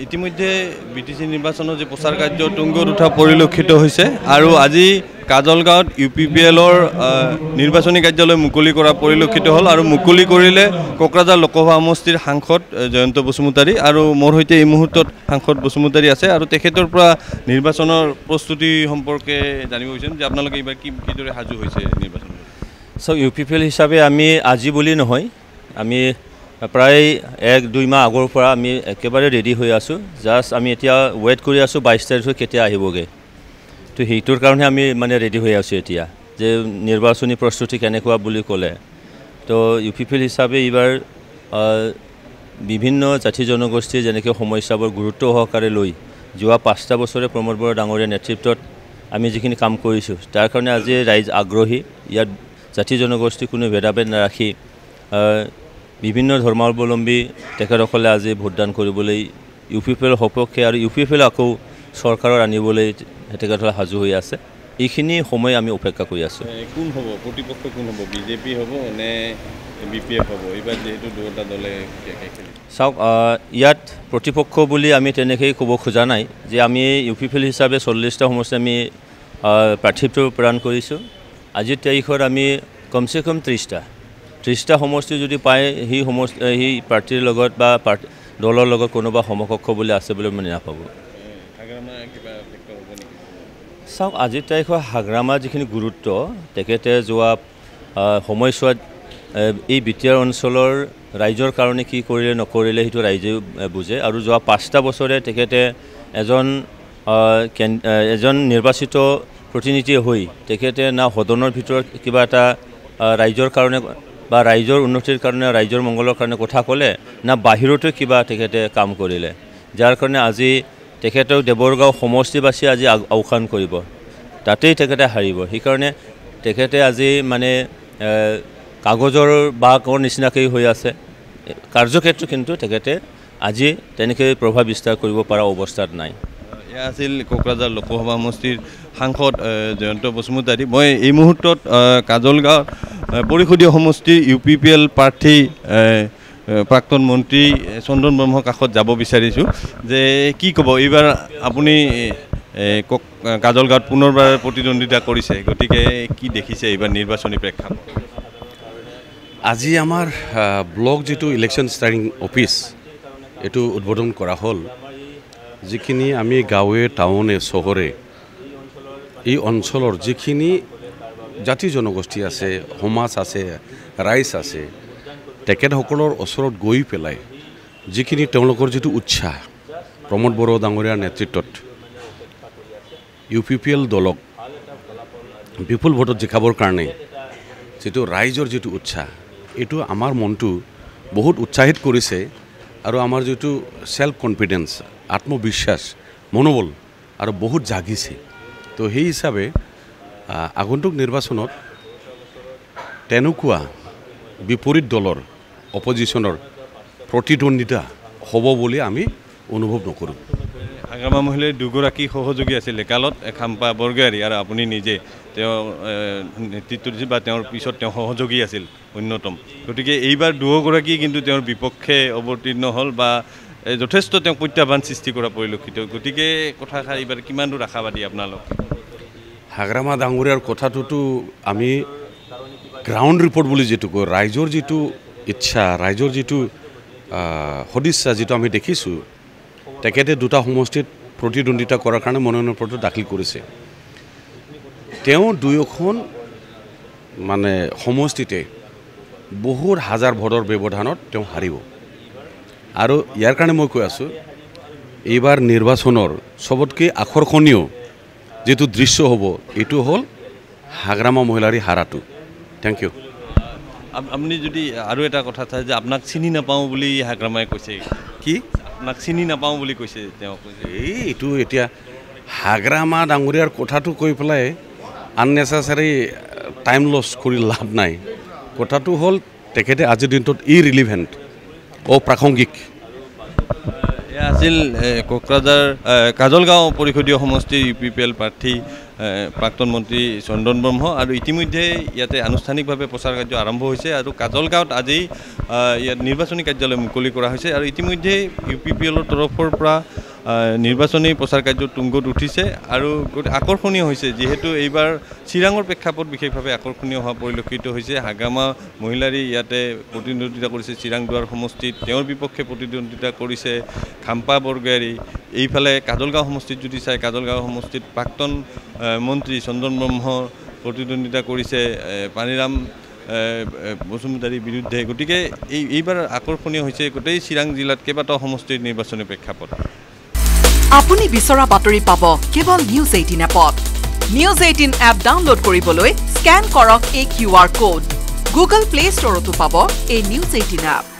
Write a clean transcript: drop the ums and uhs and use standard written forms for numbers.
ইতিমধ্যে বিটিসি নিৰ্বাচনৰ যে প্ৰচাৰ কাৰ্য তুংগত উঠা পৰিলক্ষিত হৈছে আৰু আজি কাজলগাঁৱত UPPLৰ নিৰ্বাচনী কাৰ্যালয় মুকলি কৰা পৰিলক্ষিত হ'ল আৰু মুকলি কৰিলে কোকৰাঝাৰ লোকসভা সমষ্টিৰ সাংসদ জয়ন্ত বসুমতাৰী আৰু মোৰ সৈতে এই মুহূৰ্তত সাংসদ বসুমতাৰী আছে আৰু তেখেতৰ পৰা নিৰ্বাচনৰ প্ৰস্তুতি সম্পৰ্কে জানিব বিচাৰিম যে আপোনালোকে এইবাৰ কিদৰে সাজু হৈছে নিৰ্বাচন UPPL হিচাপে আমি আজি বুলি নহয় আমি প্ৰায় 1-2 মাহ আগৰ পৰা আমি একেবাৰে ৰেডি হৈ আছোঁ জাষ্ট আমি এতিয়া ৱেইট কৰি আছোঁ 22 তাৰিখে কেতিয়া আহিবগে তো সেইটোৰ কাৰণে আমি মানে ৰেডি হৈ আছোঁ এতিয়া যে নিৰ্বাচনী প্ৰস্তুতি কেনেকুৱা বুলি ক'লে তো UPPL হিচাপে এইবাৰ বিভিন্ন জাতি জনগোষ্ঠীৰ যেনেকৈ সমস্যাবোৰ গুৰুত্ব সহকাৰে লৈ যোৱা 5টা বছৰে প্ৰমোদ বৰা ডাঙৰীয়াৰ নেতৃত্বত আমি যিখিনি কাম কৰিছোঁ তাৰ কাৰণে আজি ৰাইজ আগ্ৰহী ইয়াত জাতি জনগোষ্ঠী কোনো ভেদাভেদ নাৰাখি বিভিন্ন ধৰ্মাৱলম্বী তেখেতসকলে আজি ভোটদান কৰিবলৈ UPPL সপক্ষে আৰু UPPL আকৌ চৰকাৰৰ আনিবলৈ তেখেতসকলে সাজু হৈ আছে এইখিনি সময় আমি অপেক্ষা কৰি আছোঁ কোন হ'ব প্ৰতিপক্ষ কোন হ'ব BJP হ'ব নে BPF হ'ব এইবাৰ যেহেতু দুটা দলে চাওক ইয়াত প্ৰতিপক্ষ বুলি আমি তেনেকৈ ক'ব খোজা নাই যে আমি UPPL হিচাপে 40টা সমষ্টি আমি প্ৰাৰ্থীত্ব প্ৰদান কৰিছোঁ আজিৰ তাৰিখত আমি কমচে কম 30টা সমষ্টি যদি পায় সেই প্ৰাৰ্থীৰ লগত বা দলৰ লগত কোনোবা সমকক্ষ বুলি আছে বুলি মই নাভাবোঁ চাওক আজিৰ তাৰিখত হাগ্ৰামাৰ যিখিনি গুৰুত্ব তেখেতে যোৱা সময়ছোৱাত এই বিটিআৰ অঞ্চলৰ ৰাইজৰ কাৰণে কি কৰিলে নকৰিলে সেইটো ৰাইজেও বুজে আৰু যোৱা 5টা বছৰে তেখেতে এজন নিৰ্বাচিত প্ৰতিনিধি হৈ তেখেতে না সদনৰ ভিতৰত কিবা এটা ৰাইজৰ কাৰণে বা ৰাইজৰ উন্নতিৰ কাৰণে ৰাইজৰ মংগলৰ কাৰণে কথা ক'লে না বাহিৰতে কিবা তেখেতে কাম কৰিলে যাৰ কাৰণে আজি তেখেতক দেৱৰগাঁও সমষ্টিবাসী আজি আওকাণ কৰিব তাতেই তেখেতে হাৰিব সেইকাৰণে তেখেতে আজি মানে কাগজৰ বাকৰ নিচিনাকৈ হৈ আছে কাৰ্যক্ষেত্ৰ কিন্তু তেখেতে আজি তেনেকৈ প্ৰভাৱ বিস্তাৰ কৰিব পৰা অৱস্থাত নাই এয়া আছিল কোকৰাঝাৰ লোকসভা সমষ্টিৰ সাংসদ জয়ন্ত বসুমতাৰী মই এই মুহূৰ্তত কাজলগাঁও পৰিষদীয় সমষ্টিৰ UPPL প্ৰাৰ্থী প্ৰাক্তন মন্ত্ৰী চন্দন ব্ৰহ্মৰ কাষত যাব বিচাৰিছোঁ যে কি ক'ব এইবাৰ আপুনি কাজলগাঁৱত পুনৰবাৰ প্ৰতিদ্বন্দ্বিতা কৰিছে গতিকে কি দেখিছে এইবাৰ নিৰ্বাচনী প্ৰেক্ষাপট আজি আমাৰ ব্লক যিটো ইলেকশ্যন ষ্টাৰিং অফিচ এইটো উদ্বোধন কৰা হ'ল যিখিনি আমি গাঁৱে টাউনে চহৰে এই অঞ্চলৰ যিখিনি জাতি জনগোষ্ঠী আছে সমাজ আছে ৰাইজ আছে তেখেতসকলৰ ওচৰত গৈ পেলাই যিখিনি তেওঁলোকৰ যিটো উৎসাহ প্ৰমোদ বৰা ডাঙৰীয়াৰ নেতৃত্বত UPPL দলক বিপুল ভোটত জিকাবৰ কাৰণে যিটো ৰাইজৰ যিটো উৎসাহ এইটো আমাৰ মনটো বহুত উৎসাহিত কৰিছে আৰু আমাৰ যিটো সেল্ফ কনফিডেন্স আত্মবিশ্বাস মনোবল আৰু বহুত জাগিছে তো সেই হিচাপে আগন্তুক নিৰ্বাচনত তেনেকুৱা বিপৰীত দলৰ অপজিশ্যনৰ প্ৰতিদ্বন্দ্বিতা হ'ব বুলি আমি অনুভৱ নকৰোঁ হাগ্ৰামা মহিলাৰ দুগৰাকী সহযোগী আছিল একালত খাম্পা বৰগোহাঁই আৰু আপুনি নিজে তেওঁ নেতৃত্ব দিছিল বা তেওঁৰ পিছত তেওঁ সহযোগী আছিল অন্যতম গতিকে এইবাৰ দুয়োগৰাকী কিন্তু তেওঁৰ বিপক্ষে অৱতীৰ্ণ হ'ল বা যথেষ্ট তেওঁ প্ৰত্যাহ্বান সৃষ্টি কৰা পৰিলক্ষিত গতিকে কথাষাৰ এইবাৰ কিমান দূৰ আশাবাদী আপোনালোক হাগ্ৰামা ডাঙৰীয়াৰ কথাটোতো আমি গ্ৰাউণ্ড ৰিপৰ্ট বুলি যিটো কওঁ ৰাইজৰ যিটো ইচ্ছা ৰাইজৰ যিটো সদিচ্ছা যিটো আমি দেখিছোঁ তেখেতে দুটা সমষ্টিত প্ৰতিদ্বন্দ্বিতা কৰাৰ কাৰণে মনোনয়ন পত্ৰ দাখিল কৰিছে তেওঁ দুয়োখন মানে সমষ্টিতে বহুত হাজাৰ ভোটৰ ব্যৱধানত তেওঁ হাৰিব আৰু ইয়াৰ কাৰণে মই কৈ আছোঁ এইবাৰ নিৰ্বাচনৰ সবতকৈ আকৰ্ষণীয় যেটো দৃশ্য হ'ব এটো হল হাগ্ৰামা মহিলাৰী হাৰাটো থ্যাংক ইউ আপনি যদি আৰু এটা কথা থাকে যে আপোনাক চিনি নাপাও বুলি হাগ্ৰামাই কৈছে কি আপোনাক চিনি নাপাও বুলি কৈছে তেওঁ কৈছে এইটো এতিয়া হাগ্ৰামা ডাঙৰীয়াৰ কথাটো কৈ পেলাই আননেসেসাৰি টাইম লছ কৰি লাভ নাই কথাটো হল তেখেতে আজিৰ দিনটোত ইৰিলিভেন্ট অপ্ৰাসংগিক আছিল কোকৰাঝাৰ কাজলগাঁও পৰিষদীয় সমষ্টিৰ UPPL প্ৰাৰ্থী প্ৰাক্তন মন্ত্ৰী চন্দন ব্ৰহ্ম আৰু ইতিমধ্যে ইয়াতে আনুষ্ঠানিকভাৱে প্ৰচাৰ কাৰ্য আৰম্ভ হৈছে আৰু কাজলগাঁৱত আজি ইয়াত নিৰ্বাচনী কাৰ্যালয় মুকলি কৰা হৈছে আৰু ইতিমধ্যে UPPLৰ তৰফৰ পৰা নিৰ্বাচনী প্ৰচাৰ কাৰ্য তুংগত উঠিছে আৰু আকৰ্ষণীয় হৈছে যিহেতু এইবাৰ চিৰাঙৰ প্ৰেক্ষাপট বিশেষভাৱে আকৰ্ষণীয় হোৱা পৰিলক্ষিত হৈছে হাগামা মহিলাৰী ইয়াতে প্ৰতিদ্বন্দ্বিতা কৰিছে চিৰাং দুৱাৰ সমষ্টিত তেওঁৰ বিপক্ষে প্ৰতিদ্বন্দ্বিতা কৰিছে খাম্পা বৰগোহাঁই এইফালে কাজলগাঁও সমষ্টিত যদি চাই কাজলগাঁও সমষ্টিত প্ৰাক্তন মন্ত্ৰী চন্দন ব্ৰহ্ম প্ৰতিদ্বন্দ্বিতা কৰিছে পানীৰাম বসুমতাৰীৰ বিৰুদ্ধে গতিকে এইবাৰ আকৰ্ষণীয় হৈছে গোটেই চিৰাং জিলাত কেইবাটাও সমষ্টিৰ নিৰ্বাচনী প্ৰেক্ষাপট আপুনি বিচৰা বাতৰি পাব কেৱল নিউজ 18 এপত নিউজ 18 এপ ডাউনলোড কৰিবলৈ স্ক্যান কৰক এই QR কোড গুগল প্লে ষ্টৰতো পাব এই নিউজ 18 এপ